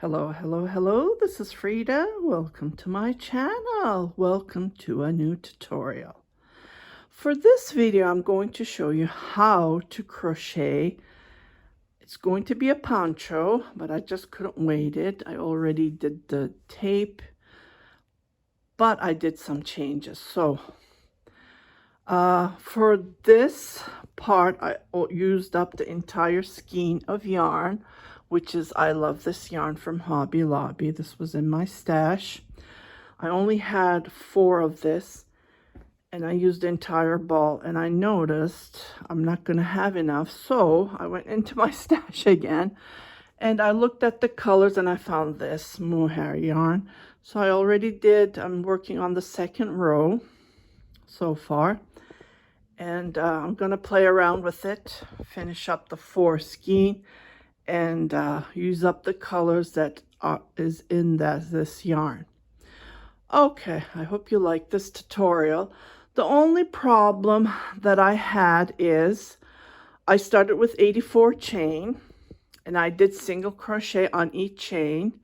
Hello, hello, hello. This is Frida. Welcome to my channel. Welcome to a new tutorial. For this video, I'm going to show you how to crochet. It's going to be a poncho, but I just couldn't wait it. I already did the tape, but I did some changes. So for this part, I used up the entire skein of yarn, which is, I love this yarn from Hobby Lobby. This was in my stash. I only had 4 of this, and I used the entire ball, and I noticed I'm not going to have enough, so I went into my stash again, and I looked at the colors, and I found this mohair yarn. So I already did, I'm working on the second row so far, and I'm going to play around with it, finish up the 4 skein, and use up the colors that is in this yarn. Okay, I hope you like this tutorial. The only problem that I had is I started with 84 chain, and I did single crochet on each chain,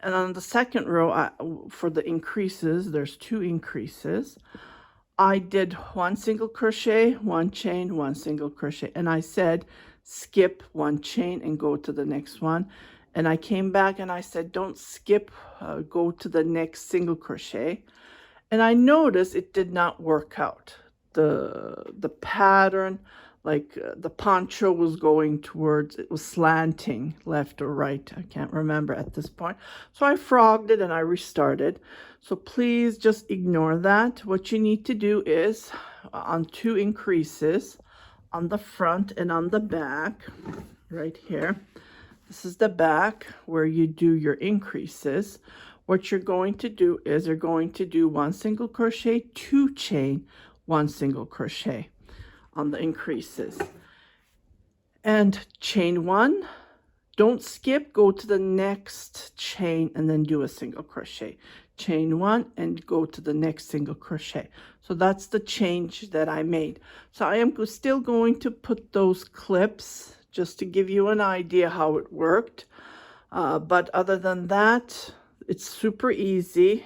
and on the second row, for the increases, there's 2 increases, I did 1 single crochet, 1 chain, 1 single crochet, and I said skip 1 chain and go to the next one. And I came back and I said don't skip, go to the next single crochet. And I noticed it did not work out. The pattern, like the poncho was going towards, it was slanting left or right, I can't remember at this point. So I frogged it and I restarted. So please just ignore that. What you need to do is on 2 increases, on the front and on the back, right here. This is the back where you do your increases. What you're going to do is you're going to do 1 single crochet, 2 chain, 1 single crochet on the increases. And chain 1, don't skip, go to the next chain and then do a single crochet. Chain 1 and go to the next single crochet. So that's the change that I made. So I am still going to put those clips just to give you an idea how it worked. But other than that, it's super easy,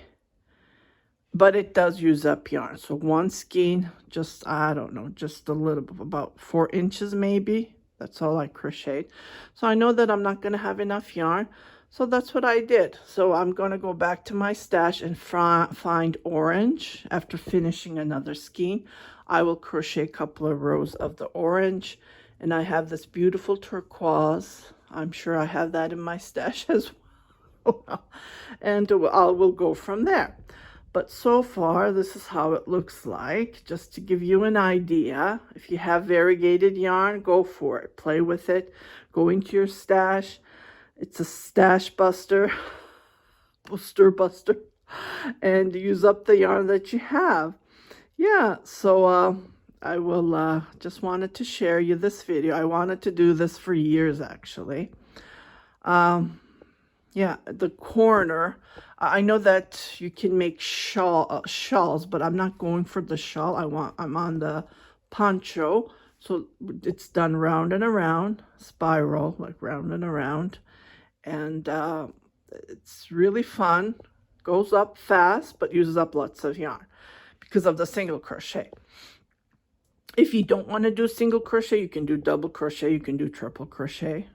but it does use up yarn. So 1 skein, just, I don't know, just a little bit, about 4 inches maybe. That's all I crocheted. So I know that I'm not going to have enough yarn. So that's what I did. So I'm going to go back to my stash and find orange. After finishing another skein, I will crochet a couple of rows of the orange. And I have this beautiful turquoise. I'm sure I have that in my stash as well. And we'll go from there. But so far, this is how it looks like, just to give you an idea. If you have variegated yarn, go for it. Play with it. Go into your stash. It's a stash buster, buster, and use up the yarn that you have. Yeah, so I will just wanted to share you this video. I wanted to do this for years, actually. Yeah, the corner, I know that you can make shawls, but I'm not going for the shawl. I'm on the poncho, so it's done round and around, spiral, like round and around, and it's really fun. Goes up fast, but uses up lots of yarn because of the single crochet. If you don't want to do single crochet, you can do double crochet, you can do triple crochet.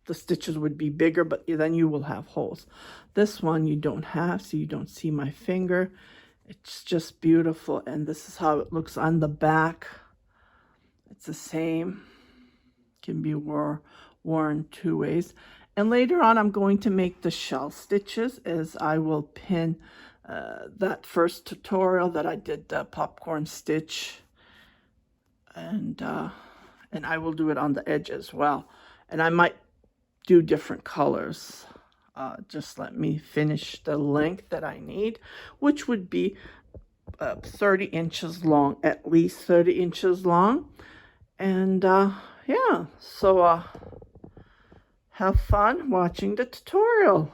The stitches would be bigger, but then you will have holes. This one you don't have, so you don't see my finger. It's just beautiful, and this is how it looks on the back. It's the same. Can be worn 2 ways. And later on, I'm going to make the shell stitches, as I will pin that first tutorial that I did, the popcorn stitch, and I will do it on the edge as well. And I might do different colors. Just let me finish the length that I need, which would be 30 inches long, at least 30 inches long. And yeah, so have fun watching the tutorial.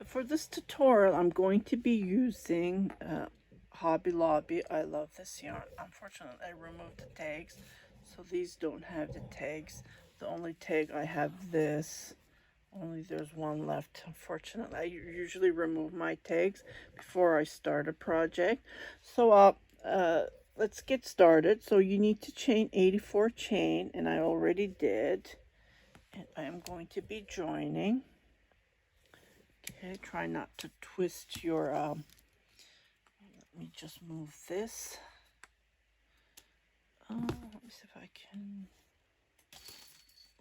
For this tutorial, I'm going to be using Hobby Lobby. I love this yarn. Unfortunately, I removed the tags, so these don't have the tags. The only tag I have this. Only there's one left. Unfortunately, I usually remove my tags before I start a project. So let's get started. So you need to chain 84 chain, and I already did. And I am going to be joining. Okay, try not to twist your, let me just move this. Let me see if I can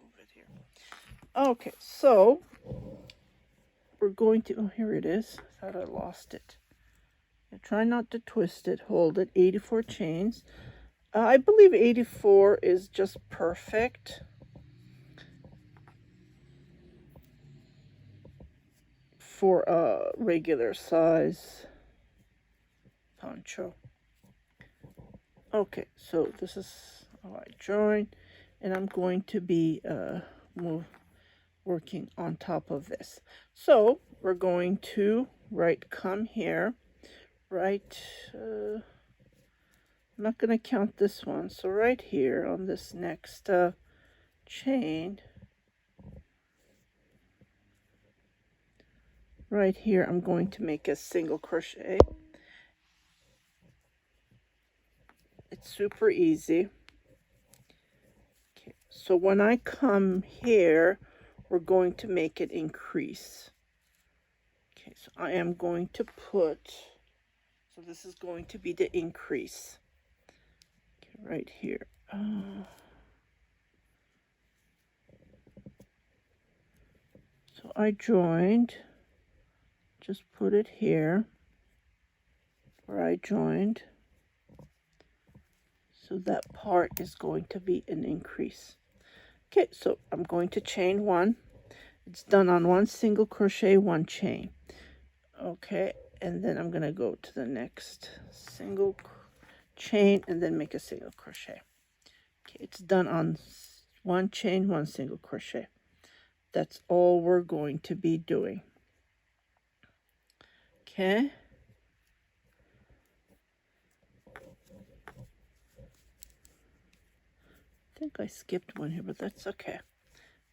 move it here. Okay, so we're going to, oh, here it is. I thought I lost it. Try not to twist it, hold it, 84 chains. I believe 84 is just perfect for a regular size poncho. Okay, so this is how I join, and I'm going to be working on top of this. So we're going to come here, I'm not going to count this one, so right here on this next chain, right here, I'm going to make a single crochet. It's super easy. Okay, so when I come here, we're going to make it increase. Okay, so I am going to put, so this is going to be the increase. Okay, right here. So I joined, just put it here where I joined. So that part is going to be an increase. Okay, so I'm going to chain one. It's done on one single crochet, one chain. Okay, and then I'm going to go to the next single chain and then make a single crochet. Okay, it's done on one chain, one single crochet. That's all we're going to be doing. Okay. I think I skipped one here, but that's okay.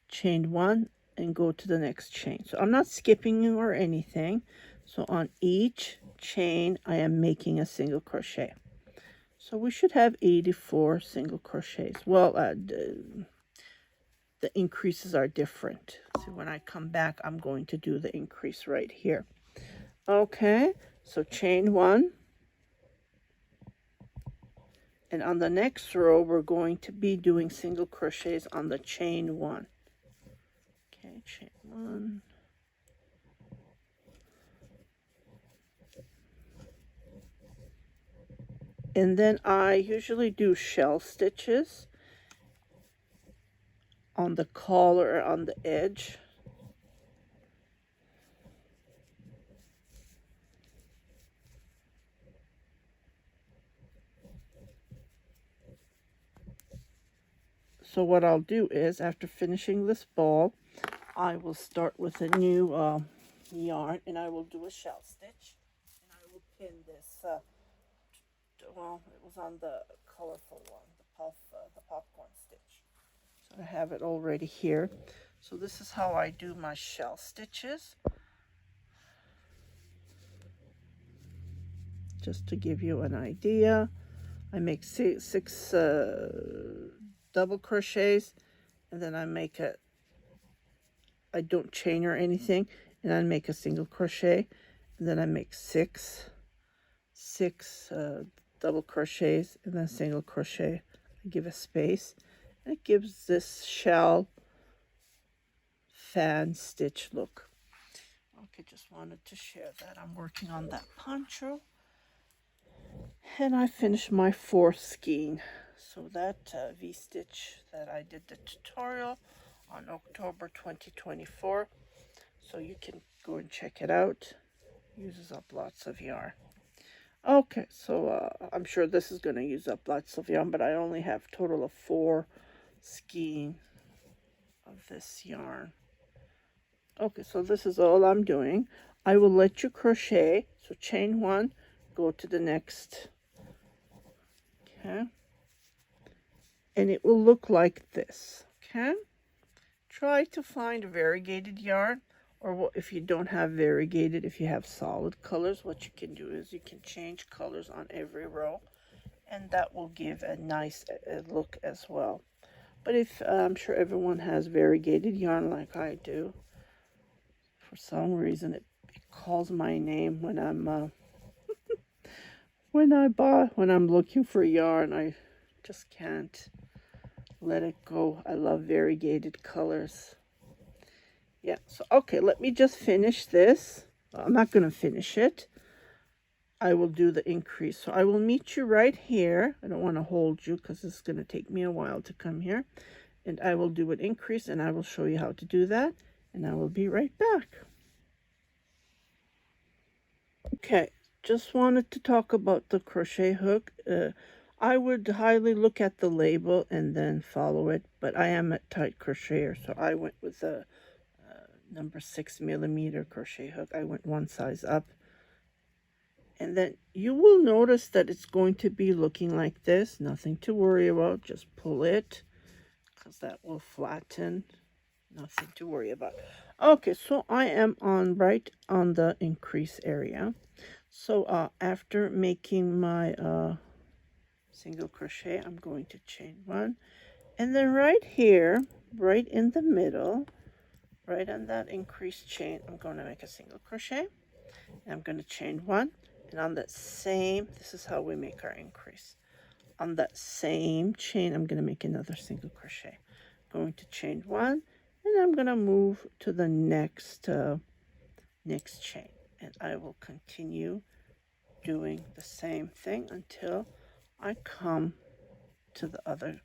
Chain one and go to the next chain. So I'm not skipping or anything. So on each chain, I am making a single crochet. So we should have 84 single crochets. Well, the increases are different. So when I come back, I'm going to do the increase right here. Okay, so chain one. And on the next row, we're going to be doing single crochets on the chain one. Okay, chain one. And then I usually do shell stitches on the collar, on the edge. So what I'll do is, after finishing this ball, I will start with a new yarn, and I will do a shell stitch, and I will pin this. Well, it was on the colorful one, the popcorn stitch. So I have it already here. So this is how I do my shell stitches. Just to give you an idea, I make six double crochets, and then I make I don't chain or anything, and I make a single crochet, and then I make six double crochets and then single crochet. I give a space, and it gives this shell fan stitch look. Okay, just wanted to share that. I'm working on that poncho, and I finished my fourth skein. So that V-stitch that I did the tutorial on October 2024. So you can go and check it out. Uses up lots of yarn. Okay, so I'm sure this is going to use up lots of yarn, but I only have a total of 4 skein of this yarn. Okay, so this is all I'm doing. I will let you crochet. So chain 1, go to the next. Okay. And it will look like this. Okay. Try to find variegated yarn, or if you don't have variegated, if you have solid colors, what you can do is you can change colors on every row, and that will give a nice look as well. But if I'm sure everyone has variegated yarn like I do, for some reason it calls my name when I'm when I'm looking for yarn. I just can't let it go. I love variegated colors. Yeah, so okay, let me just finish this. I'm not going to finish it. I will do the increase. So I will meet you right here. I don't want to hold you because it's going to take me a while to come here. And I will do an increase, and I will show you how to do that. And I will be right back. Okay, just wanted to talk about the crochet hook. I would highly look at the label and then follow it. But I am a tight crocheter, so I went with a number 6mm crochet hook. I went one size up, and then you will notice that it's going to be looking like this. Nothing to worry about. Just pull it because that will flatten. Nothing to worry about. Okay, so I am right on the increase area. So after making my single crochet, I'm going to chain one, and then right here, right in the middle, right on that increased chain, I'm going to make a single crochet, and I'm going to chain one, and on that same, this is how we make our increase. On that same chain, I'm going to make another single crochet. I'm going to chain one, and I'm going to move to the next next chain, and I will continue doing the same thing until I come to the other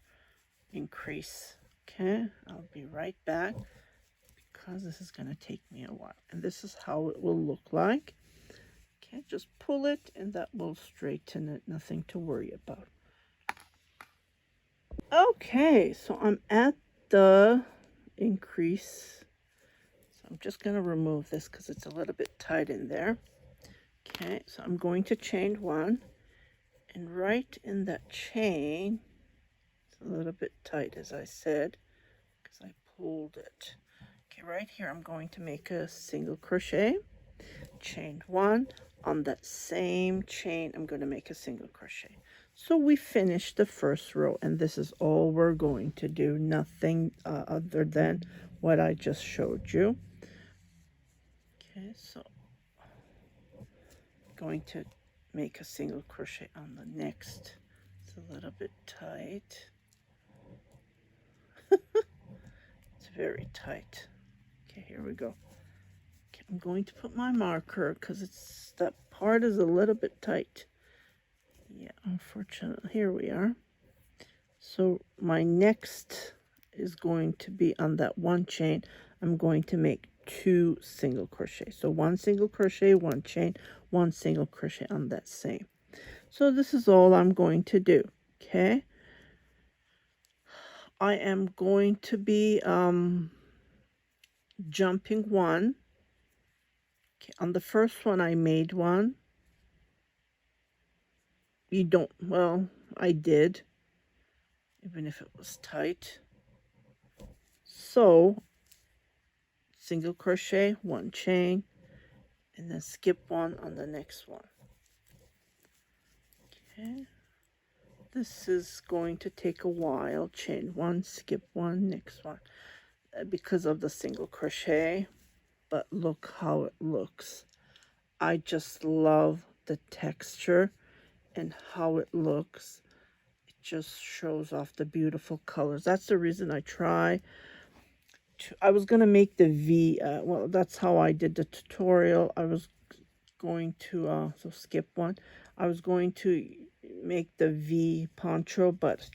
increase. Okay, I'll be right back because this is going to take me a while, and this is how it will look like. Okay, just pull it and that will straighten it. Nothing to worry about. Okay, so I'm at the increase, so I'm just going to remove this because it's a little bit tight in there. Okay, so I'm going to chain one, and right in that chain, it's a little bit tight as I said because I pulled it. Okay, right here I'm going to make a single crochet, chain one. On that same chain I'm going to make a single crochet. So we finished the first row, and this is all we're going to do, nothing other than what I just showed you. Okay, so I'm going to make a single crochet on the next. It's a little bit tight. It's very tight. Okay, here we go. Okay, I'm going to put my marker because that part is a little bit tight. Yeah, unfortunately, here we are. So my next is going to be on that one chain. I'm going to make 2 single crochet. So 1 single crochet, 1 chain, 1 single crochet on that same. So this is all I'm going to do. Okay. I am going to be jumping one. Okay, on the first one I made one. Well, I did, even if it was tight. So single crochet, 1 chain, and then skip one on the next one. Okay, this is going to take a while. Chain 1, skip 1, next one, because of the single crochet. But look how it looks. I just love the texture and how it looks. It just shows off the beautiful colors. That's the reason I was going to make the V. Well, that's how I did the tutorial. I was going to so skip one. I was going to make the V poncho, but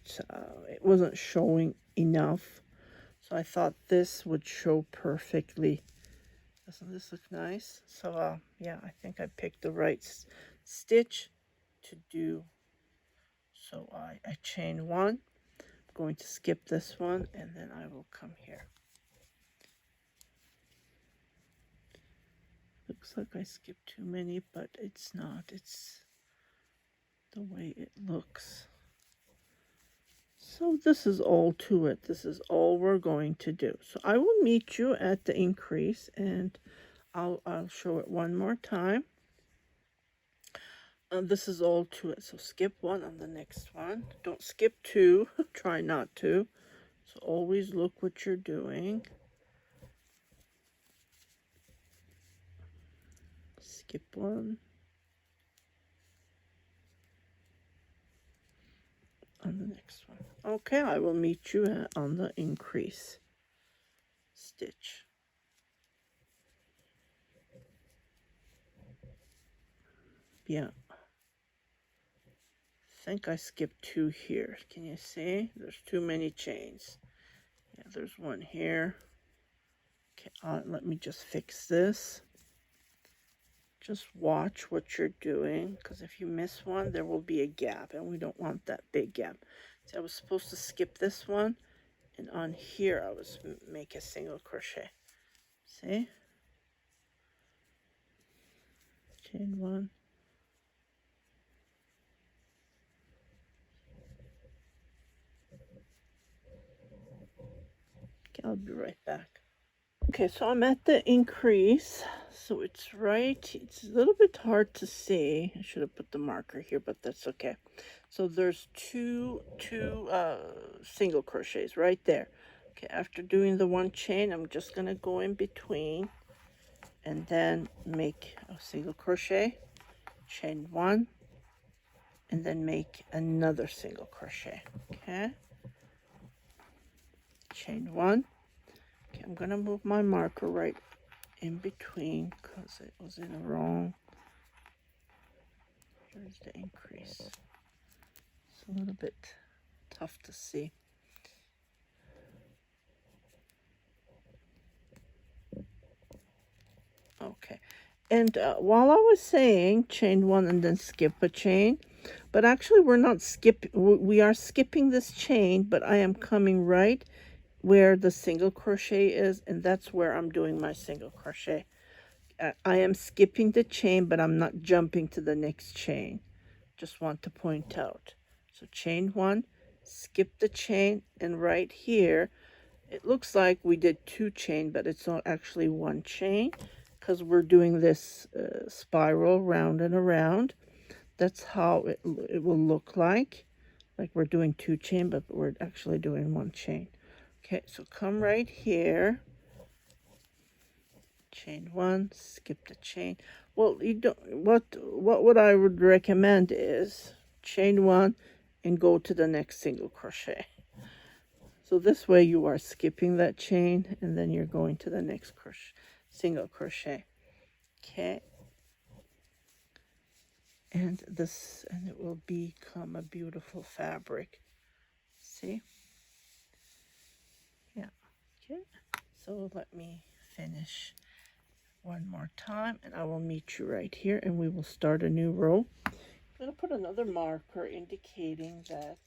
it wasn't showing enough, so I thought this would show perfectly. Doesn't this look nice? So yeah, I think I picked the right stitch to do. So I chain one. I'm going to skip this one, and then I will come here. Looks like I skipped too many, but it's not. It's the way it looks. So this is all to it. This is all we're going to do. So I will meet you at the increase, and I'll show it one more time. This is all to it. So skip one on the next one. Don't skip two. Try not to. So always look what you're doing. Skip one. On the next one. Okay, I will meet you on the increase stitch. Yeah. I think I skipped two here. Can you see? There's too many chains. Yeah, there's one here. Okay, let me just fix this. Just watch what you're doing, because if you miss one, there will be a gap, and we don't want that big gap. See, I was supposed to skip this one, and on here I was make a single crochet. See? Chain one. Okay, I'll be right back. Okay, so I'm at the increase, so it's a little bit hard to see. I should have put the marker here, but that's okay. So there's two single crochets right there. Okay, after doing the one chain, I'm just gonna go in between and then make a single crochet, chain one, and then make another single crochet. Okay, chain one. Okay, I'm gonna move my marker right in between because it was in the wrong. Here's the increase. It's a little bit tough to see. Okay, and while I was saying chain one and then skip a chain, but actually we're not skipping, we are skipping this chain, but I am coming right where the single crochet is, and that's where I'm doing my single crochet. I am skipping the chain, but I'm not jumping to the next chain. Just want to point out. So chain one, skip the chain, and right here, it looks like we did two chain, but it's not actually one chain because we're doing this spiral round and around. That's how it will look like we're doing two chain, but we're actually doing one chain. Okay, so come right here, chain one, skip the chain. Well, you don't. What I would recommend is chain one and go to the next single crochet. So this way you are skipping that chain and then you're going to the next single crochet. Okay, and it will become a beautiful fabric. See? Yeah. Okay, so let me finish one more time and I will meet you right here and we will start a new row. I'm going to put another marker indicating that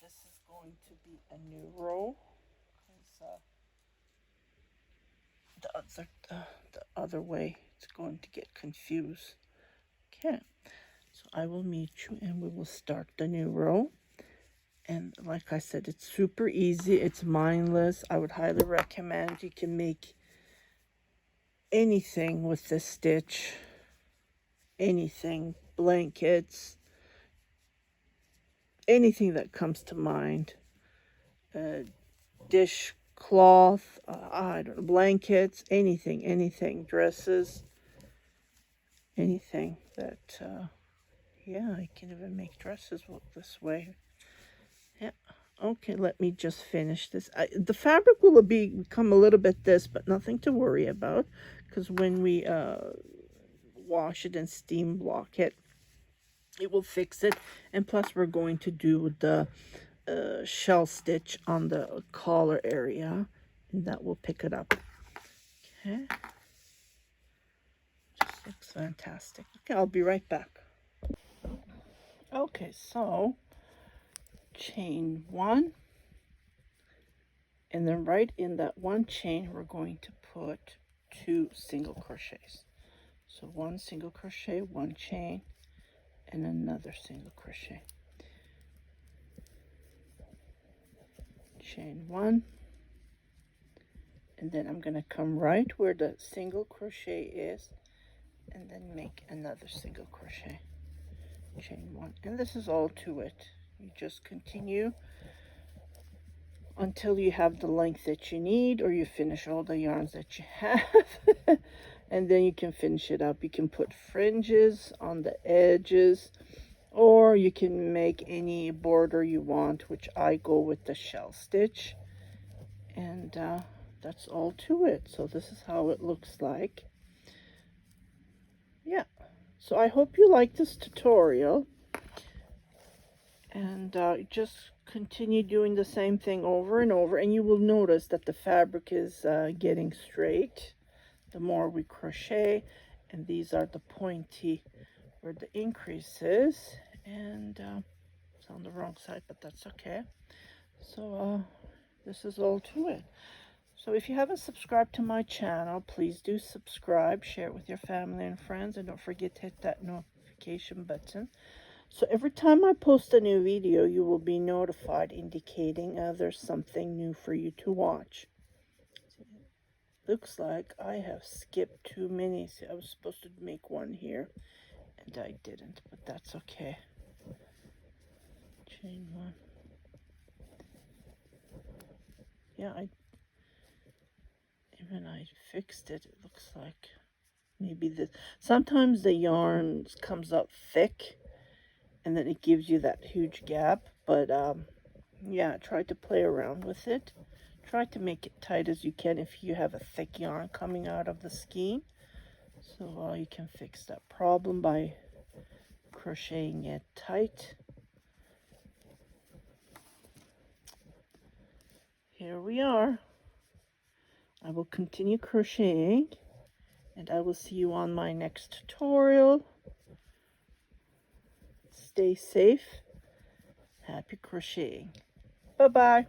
this is going to be a new row, because the other way it's going to get confused. Okay, so I will meet you and we will start the new row. And like I said, it's super easy, it's mindless. I would highly recommend. You can make anything with this stitch, anything, blankets, anything that comes to mind. Dish cloth, I don't know, blankets, anything, dresses, anything that, yeah, I can even make dresses look this way. Yeah. Okay, let me just finish this. The fabric will become a little bit this, but nothing to worry about, because when we wash it and steam block it, it will fix it. And plus we're going to do the shell stitch on the collar area, and that will pick it up. Okay, just looks fantastic. Okay, I'll be right back. Okay, so chain one, and then right in that one chain we're going to put two single crochets. So one single crochet, one chain, and another single crochet. Chain 1, and then I'm going to come right where the single crochet is and then make another single crochet. Chain 1, and this is all to it. You just continue until you have the length that you need, or you finish all the yarns that you have. And then you can finish it up. You can put fringes on the edges, or you can make any border you want, which I go with the shell stitch. And that's all to it. So this is how it looks like. Yeah, so I hope you like this tutorial, and just continue doing the same thing over and over, and you will notice that the fabric is getting straight the more we crochet. And these are the pointy where the increase is, and it's on the wrong side, but that's okay. So this is all to it. So if you haven't subscribed to my channel, please do subscribe, share it with your family and friends, and don't forget to hit that notification button. So every time I post a new video, you will be notified, indicating there's something new for you to watch. Looks like I have skipped too many. See, I was supposed to make one here, and I didn't, but that's okay. Chain 1. Yeah, I fixed it. It looks like maybe this. Sometimes the yarn comes up thick, and then it gives you that huge gap. But yeah, try to play around with it. Try to make it tight as you can if you have a thick yarn coming out of the skein. So you can fix that problem by crocheting it tight. Here we are. I will continue crocheting, and I will see you on my next tutorial. Stay safe. Happy crocheting. Bye-bye.